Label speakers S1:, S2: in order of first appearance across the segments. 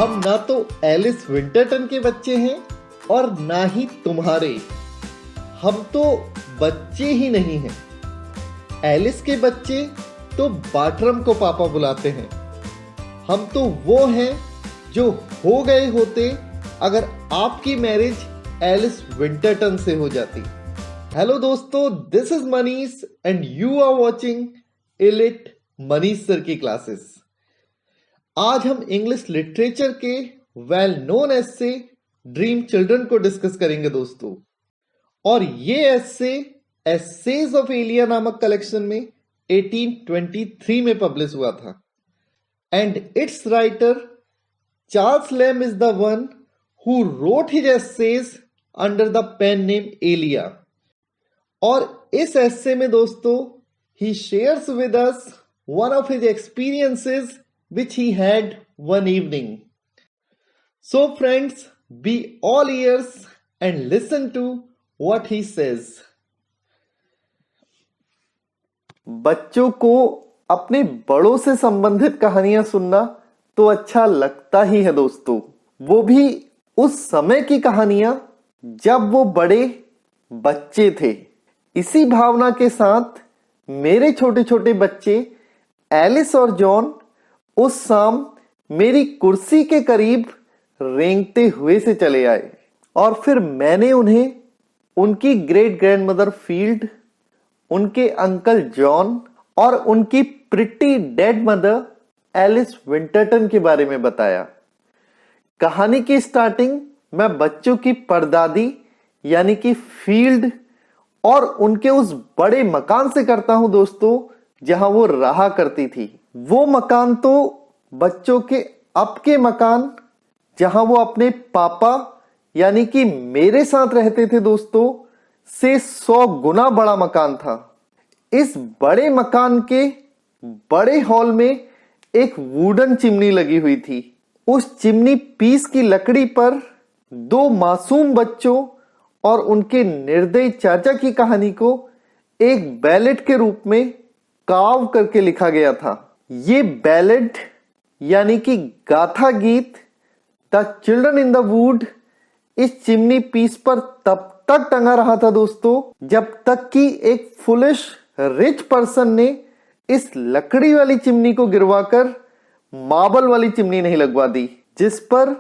S1: हम ना तो एलिस विंटरटन के बच्चे हैं और ना ही तुम्हारे। हम तो बच्चे ही नहीं हैं। एलिस के बच्चे तो बाटरम को पापा बुलाते हैं। हम तो वो हैं जो हो गए होते अगर आपकी मैरिज एलिस विंटरटन से हो जाती। हेलो दोस्तों, this is Manish and you are watching elite Manish sir की क्लासेस। आज हम इंग्लिश लिटरेचर के well known essay dream children को डिस्कस करेंगे दोस्तों। और ये एस्से एसेज ऑफ एलिया नामक कलेक्शन में 1823 में पब्लिश हुआ था and its writer Charles Lamb is the one who wrote his essays under the pen name Elia. और इस एस्से में दोस्तों he shares with us one of his experiences which he had one evening. So friends, be all ears and listen to what he says. बच्चों को अपने बड़ों से संबंधित कहानियां सुनना तो अच्छा लगता ही है दोस्तों, वो भी उस समय की कहानियां जब वो बड़े बच्चे थे। इसी भावना के साथ मेरे छोटे छोटे बच्चे एलिस और जॉन उस शाम मेरी कुर्सी के करीब रेंगते हुए से चले आए और फिर मैंने उन्हें उनकी ग्रेट ग्रैंडमदर फील्ड, उनके अंकल जॉन और उनकी प्रिटी डेड मदर एलिस विंटरटन के बारे में बताया। कहानी की स्टार्टिंग मैं बच्चों की परदादी यानी कि फील्ड और उनके उस बड़े मकान से करता हूं दोस्तों जहां वो रहा करती थी। वो मकान तो बच्चों के अब के मकान जहां वो अपने पापा यानी कि मेरे साथ रहते थे दोस्तों से 100 गुना बड़ा मकान था। इस बड़े मकान के बड़े हॉल में एक वुडन चिमनी लगी हुई थी। उस चिमनी पीस की लकड़ी पर 2 मासूम बच्चों और उनके निर्दयी चाचा की कहानी को एक बैलेट के रूप में कार्व करके लिखा गया था। ये बैलेट यानी कि गाथा गीत the children in the wood इस चिमनी पीस पर तब तक टंगा रहा था दोस्तों जब तक कि एक फुलिश रिच पर्सन ने इस लकड़ी वाली चिमनी को गिरवाकर मार्बल वाली चिमनी नहीं लगवा दी, जिस पर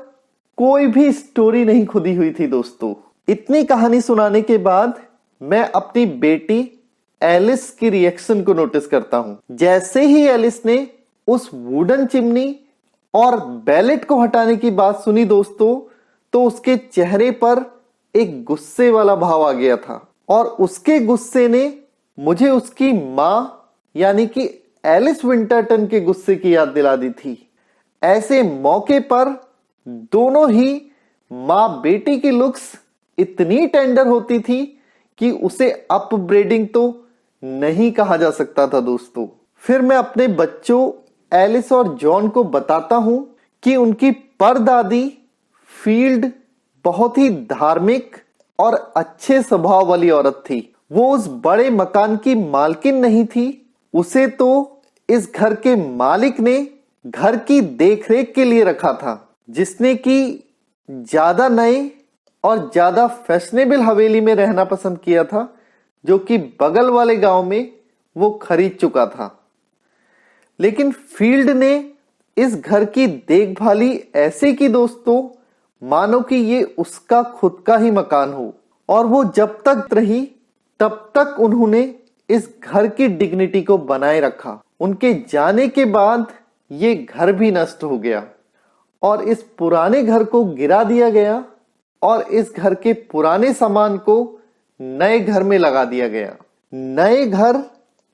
S1: कोई भी स्टोरी नहीं खुदी हुई थी दोस्तों। इतनी कहानी सुनाने के बाद मैं अपनी बेटी एलिस की रिएक्शन को नोटिस करता हूं। जैसे ही एलिस ने उस वुडन चिमनी और बैलेट को हटाने की बात सुनी दोस्तों तो उसके चेहरे पर एक गुस्से वाला भाव आ गया था और उसके गुस्से ने मुझे उसकी मां यानी कि एलिस विंटरटन के गुस्से की याद दिला दी थी। ऐसे मौके पर दोनों ही मां बेटी की लुक्स इतनी टेंडर होती थी कि उसे अपब्रीडिंग तो नहीं कहा जा सकता था दोस्तों। फिर मैं अपने बच्चों एलिस और जॉन को बताता हूं कि उनकी परदादी फील्ड बहुत ही धार्मिक और अच्छे स्वभाव वाली औरत थी। वो उस बड़े मकान की मालकिन नहीं थी, उसे तो इस घर के मालिक ने घर की देखरेख के लिए रखा था, जिसने कि ज्यादा नए और ज्यादा फैशनेबल हवेली में रहना पसंद किया था जो कि बगल वाले गांव में वो खरीद चुका था। लेकिन फील्ड ने इस घर की देखभाली ऐसे की दोस्तों मानो कि ये उसका खुद का ही मकान हो, और वो जब तक रही तब तक उन्होंने इस घर की डिग्निटी को बनाए रखा। उनके जाने के बाद ये घर भी नष्ट हो गया और इस पुराने घर को गिरा दिया गया और इस घर के पुराने सामान को नए घर में लगा दिया गया। नए घर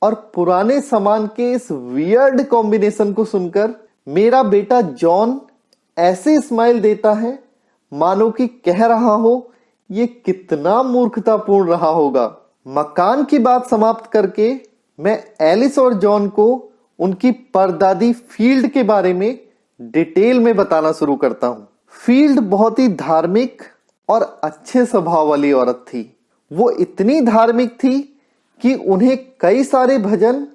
S1: और पुराने सामान के इस वियर्ड कॉम्बिनेशन को सुनकर मेरा बेटा जॉन ऐसे स्माइल देता है मानो कि कह रहा हो ये कितना मूर्खतापूर्ण रहा होगा। मकान की बात समाप्त करके मैं एलिस और जॉन को उनकी परदादी फील्ड के बारे में डिटेल में बताना शुरू करता हूं। फील्ड बहुत ही धार्मिक और अच्छे स्वभाव वाली औरत थी। वो इतनी धार्मिक थी कि उन्हें कई सारे भजन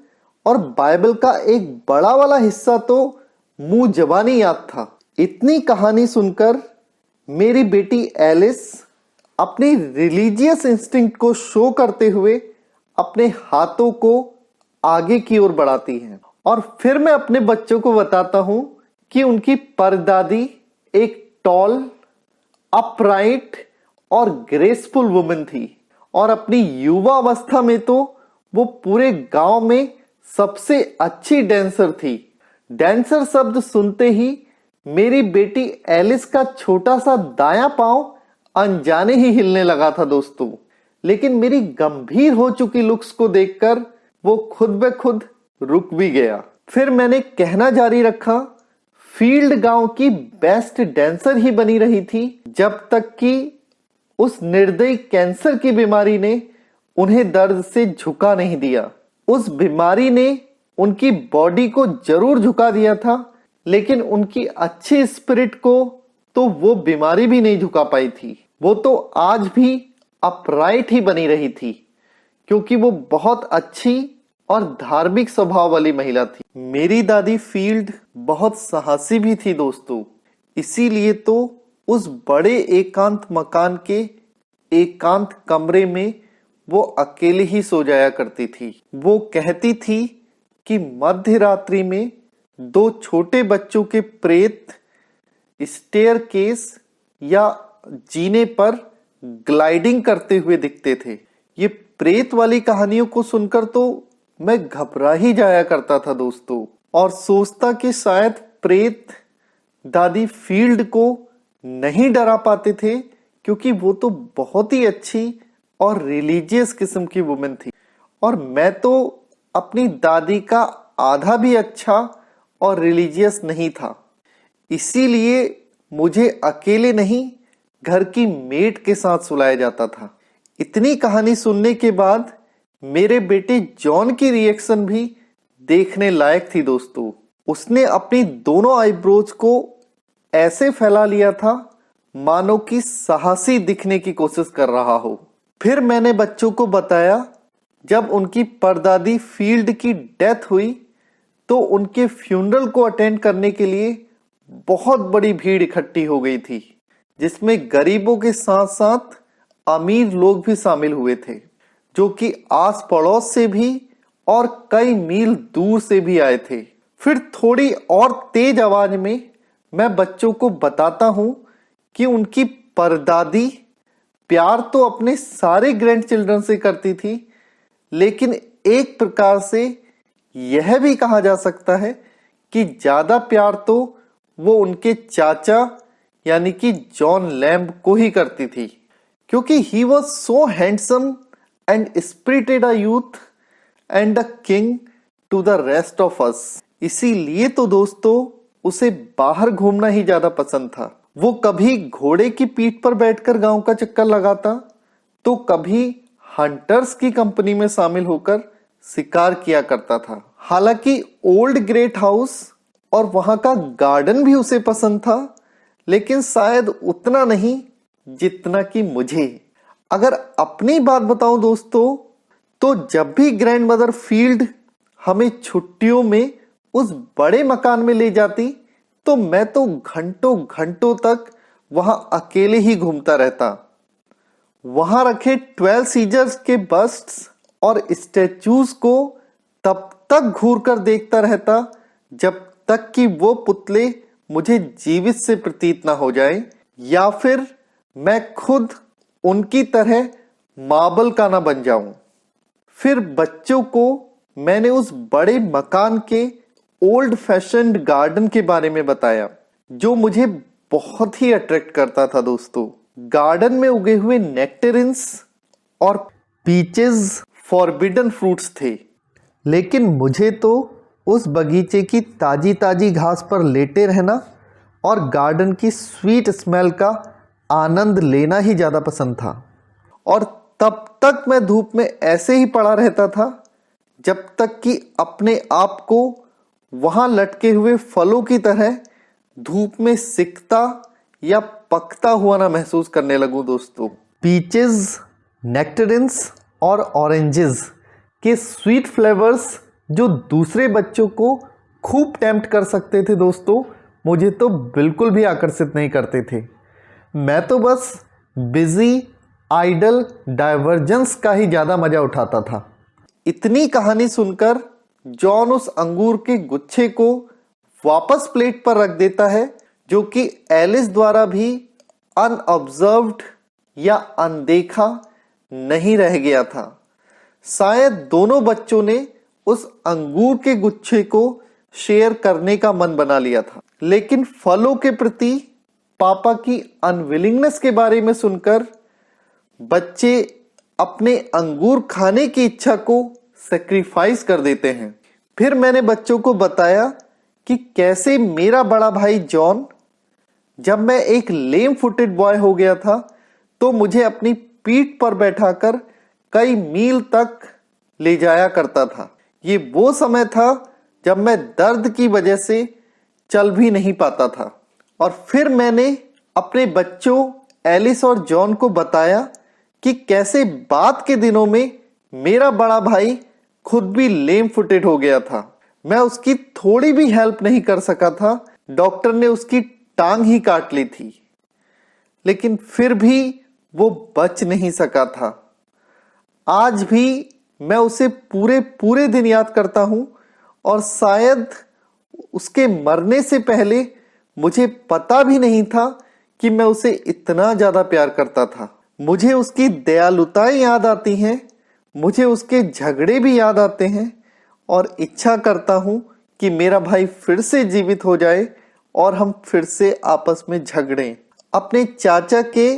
S1: और बाइबल का एक बड़ा वाला हिस्सा तो मुंह जबानी याद था। इतनी कहानी सुनकर मेरी बेटी एलिस अपनी रिलीजियस इंस्टिंक्ट को शो करते हुए अपने हाथों को आगे की ओर बढ़ाती है। और फिर मैं अपने बच्चों को बताता हूं कि उनकी परदादी एक टॉल, अपराइट और ग्रेसफुल वुमन थी और अपनी युवा अवस्था में तो वो पूरे गांव में सबसे अच्छी डांसर थी। डांसर शब्द सुनते ही मेरी बेटी एलिस का छोटा सा दायां पांव अनजाने ही हिलने लगा था दोस्तों। लेकिन मेरी गंभीर हो चुकी लुक्स को देखकर वो खुद ब खुद रुक भी गया। फिर मैंने कहना जारी रखा, फील्ड गांव की बेस्ट डांसर ही बनी रही थी जब तक कि उस निर्दयी कैंसर की बीमारी ने उन्हें दर्द से झुका नहीं दिया। उस बीमारी ने उनकी बॉडी को जरूर झुका दिया था, लेकिन उनकी अच्छी स्पिरिट को तो वो बीमारी भी नहीं झुका पाई थी। वो तो आज भी अपराइट ही बनी रही थी, क्योंकि वो बहुत अच्छी और धार्मिक स्वभाव वाली महिला थी। मेरी दादी फील्ड बहुत साहसी भी थी दोस्तों, इसीलिए तो उस बड़े एकांत मकान के एकांत कमरे में वो अकेले ही सो जाया करती थी। वो कहती थी कि मध्य रात्रि में दो छोटे बच्चों के प्रेत स्टेयरकेस या जीने पर ग्लाइडिंग करते हुए दिखते थे। ये प्रेत वाली कहानियों को सुनकर तो मैं घबरा ही जाया करता था दोस्तों, और सोचता कि शायद प्रेत दादी फील्ड को नहीं डरा पाते थे, क्योंकि वो तो बहुत ही अच्छी और रिलीजियस किस्म की वुमेन थी और मैं तो अपनी दादी का आधा भी अच्छा और रिलीजियस नहीं था। इसीलिए मुझे अकेले नहीं, घर की मेड के साथ सुलाया जाता था। इतनी कहानी सुनने के बाद मेरे बेटे जॉन की रिएक्शन भी देखने लायक थी दोस्तों। उसने अपनी दोनों आईब्रोज को ऐसे फैला लिया था मानो कि साहसी दिखने की कोशिश कर रहा हो। फिर मैंने बच्चों को बताया, जब उनकी परदादी फील्ड की डेथ हुई तो उनके फ्यूनरल को अटेंड करने के लिए बहुत बड़ी भीड़ इकट्ठी हो गई थी, जिसमें गरीबों के साथ साथ अमीर लोग भी शामिल हुए थे, जो कि आस पड़ोस से भी और कई मील दूर से भी आए थे। फिर थोड़ी और तेज आवाज में मैं बच्चों को बताता हूं कि उनकी परदादी प्यार तो अपने सारे ग्रैंड चिल्ड्रन से करती थी, लेकिन एक प्रकार से यह भी कहा जा सकता है कि ज्यादा प्यार तो वो उनके चाचा यानी कि जॉन लैम्ब को ही करती थी, क्योंकि he was so handsome and spirited a youth and a king to the rest of us. इसीलिए तो दोस्तों उसे बाहर घूमना ही ज्यादा पसंद था। वो कभी घोड़े की पीठ पर बैठकर गांव का चक्कर लगाता, तो कभी हंटर्स की कंपनी में शामिल होकर शिकार किया करता था। हालांकि ओल्ड ग्रेट हाउस और वहां का गार्डन भी उसे पसंद था, लेकिन शायद उतना नहीं जितना कि मुझे। अगर अपनी बात बताऊं दोस्तों, तो जब भी ग्रैंड मदर फील्ड हमें छुट्टियों में उस बड़े मकान में ले जाती, तो मैं तो घंटों घंटों तक वहां अकेले ही घूमता रहता। वहां रखे 12 सीजर्स के बस्ट्स और स्टैचूज को तब तक घूरकर देखता रहता जब तक कि वो पुतले मुझे जीवित से प्रतीत ना हो जाए, या फिर मैं खुद उनकी तरह मार्बल का ना बन जाऊं। फिर बच्चों को मैंने उस बड़े मकान के ओल्ड फैशन्ड गार्डन के बारे में बताया, जो मुझे बहुत ही अट्रैक्ट करता था दोस्तों। गार्डन में उगे हुए नेक्टेरिन्स और पीचेस फॉरबिडन फ्रूट्स थे, लेकिन मुझे तो उस बगीचे की ताजी ताजी घास पर लेटे रहना और गार्डन की स्वीट स्मेल का आनंद लेना ही ज्यादा पसंद था। और तब तक मैं धूप में ऐसे ही पड़ा रहता था जब तक कि अपने आप को वहां लटके हुए फलों की तरह धूप में सिकता या पकता हुआ ना महसूस करने लगूं दोस्तों। पीचेस, नेक्टेरिन्स और ऑरेंजेस के स्वीट फ्लेवर्स जो दूसरे बच्चों को खूब टेम्प्ट कर सकते थे दोस्तों, मुझे तो बिल्कुल भी आकर्षित नहीं करते थे। मैं तो बस बिजी आइडल डाइवर्जेंस का ही ज़्यादा मज़ा उठाता था। इतनी कहानी सुनकर जॉन उस अंगूर के गुच्छे को वापस प्लेट पर रख देता है, जो कि एलिस द्वारा भी अनऑब्जर्व्ड या अनदेखा नहीं रह गया था। शायद दोनों बच्चों ने उस अंगूर के गुच्छे को शेयर करने का मन बना लिया था, लेकिन फलों के प्रति पापा की अनविलिंगनेस के बारे में सुनकर बच्चे अपने अंगूर खाने की इच्छा को सेक्रीफाइस कर देते हैं। फिर मैंने बच्चों को बताया कि कैसे मेरा बड़ा भाई जॉन, जब मैं एक लेम फुटेड बॉय हो गया था, तो मुझे अपनी पीठ पर बैठाकर कई मील तक ले जाया करता था। ये वो समय था जब मैं दर्द की वजह से चल भी नहीं पाता था। और फिर मैंने अपने बच्चों एलिस और जॉन को बताया कि कैसे बाद के दिनों में मेरा बड़ा भाई खुद भी लेम फुटेड हो गया था। मैं उसकी थोड़ी भी हेल्प नहीं कर सका था। डॉक्टर ने उसकी टांग ही काट ली थी, लेकिन फिर भी वो बच नहीं सका था। आज भी मैं उसे पूरे पूरे दिन याद करता हूं, और शायद उसके मरने से पहले मुझे पता भी नहीं था कि मैं उसे इतना ज्यादा प्यार करता था। मुझे उसकी दयालुताएं याद आती हैं, मुझे उसके झगड़े भी याद आते हैं, और इच्छा करता हूं कि मेरा भाई फिर से जीवित हो जाए और हम फिर से आपस में झगड़ें। अपने चाचा के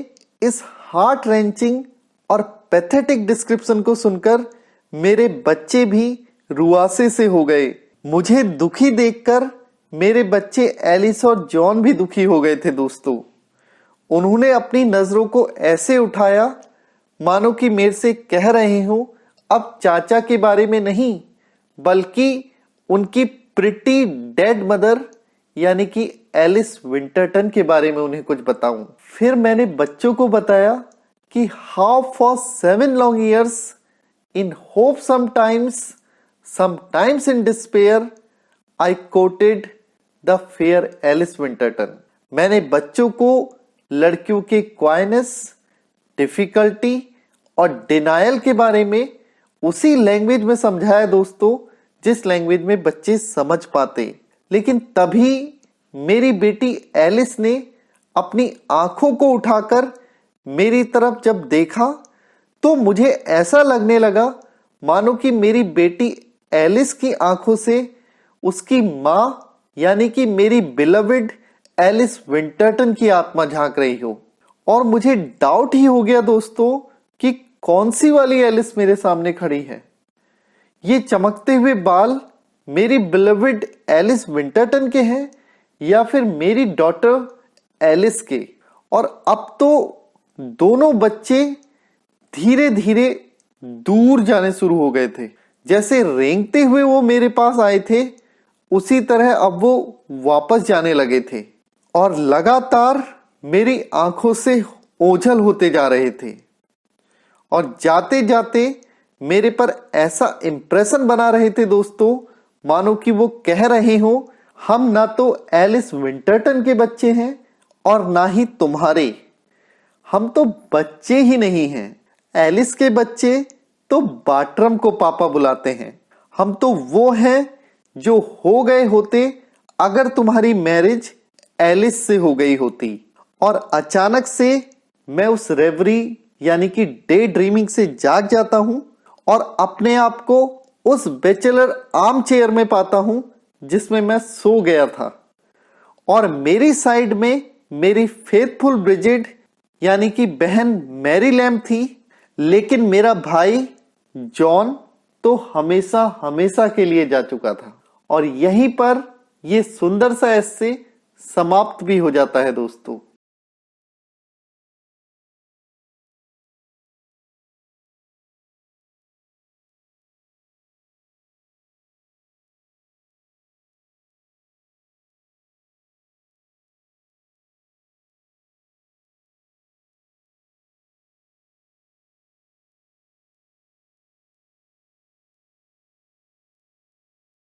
S1: इस हार्ट रेंचिंग और पैथेटिक डिस्क्रिप्शन को सुनकर मेरे बच्चे भी रुआसे से हो गए। मुझे दुखी देखकर मेरे बच्चे एलिस और जॉन भी दुखी हो गए थे दोस्तों। उन्होंने अपनी नजरों को ऐसे उठाया मानो कि मेरे से कह रहे हो, अब चाचा के बारे में नहीं, बल्कि उनकी प्रिटी डेड मदर यानी कि एलिस विंटरटन के बारे में उन्हें कुछ बताऊं। फिर मैंने बच्चों को बताया कि how for 7 long years in hope sometimes in despair I quoted the fair Alice Winterton। मैंने बच्चों को लड़कियों के क्वाइनेस, डिफिकल्टी और डिनायल के बारे में उसी लैंग्वेज में समझाया दोस्तों, जिस लैंग्वेज में बच्चे समझ पाते। लेकिन तभी मेरी बेटी एलिस ने अपनी आंखों को उठाकर मेरी तरफ जब देखा, तो मुझे ऐसा लगने लगा मानो कि मेरी बेटी एलिस की आंखों से उसकी मां यानी कि मेरी बिलविड एलिस विंटरटन की आत्मा झांक रही हो। और मुझे डाउट ही हो गया दोस्तों कि कौन सी वाली एलिस मेरे सामने खड़ी है। ये चमकते हुए बाल मेरी बिलविड एलिस विंटरटन के हैं या फिर मेरी डॉटर एलिस के। और अब तो दोनों बच्चे धीरे धीरे दूर जाने शुरू हो गए थे। जैसे रेंगते हुए वो मेरे पास आए थे, उसी तरह अब वो वापस जाने लगे थे और लगातार मेरी आंखों से ओझल होते जा रहे थे। और जाते जाते मेरे पर ऐसा इंप्रेशन बना रहे थे दोस्तों, मानो कि वो कह रहे हो, हम ना तो एलिस विंटरटन के बच्चे हैं और ना ही तुम्हारे। हम तो बच्चे ही नहीं हैं। एलिस के बच्चे तो बाटरम को पापा बुलाते हैं। हम तो वो हैं जो हो गए होते अगर तुम्हारी मैरिज एलिस से हो गई होती। और अचानक से मैं उस रेवरी यानी कि डे ड्रीमिंग से जाग जाता हूं और अपने आप को उस बैचलर आर्म चेयर में पाता हूं जिसमें मैं सो गया था। और मेरी साइड में मेरी फेथफुल ब्रिजिड यानी कि बहन मैरी लैम्ब थी, लेकिन मेरा भाई जॉन तो हमेशा हमेशा के लिए जा चुका था। और यहीं पर यह सुंदर सा ऐसे समाप्त भी हो जाता है दोस्तों।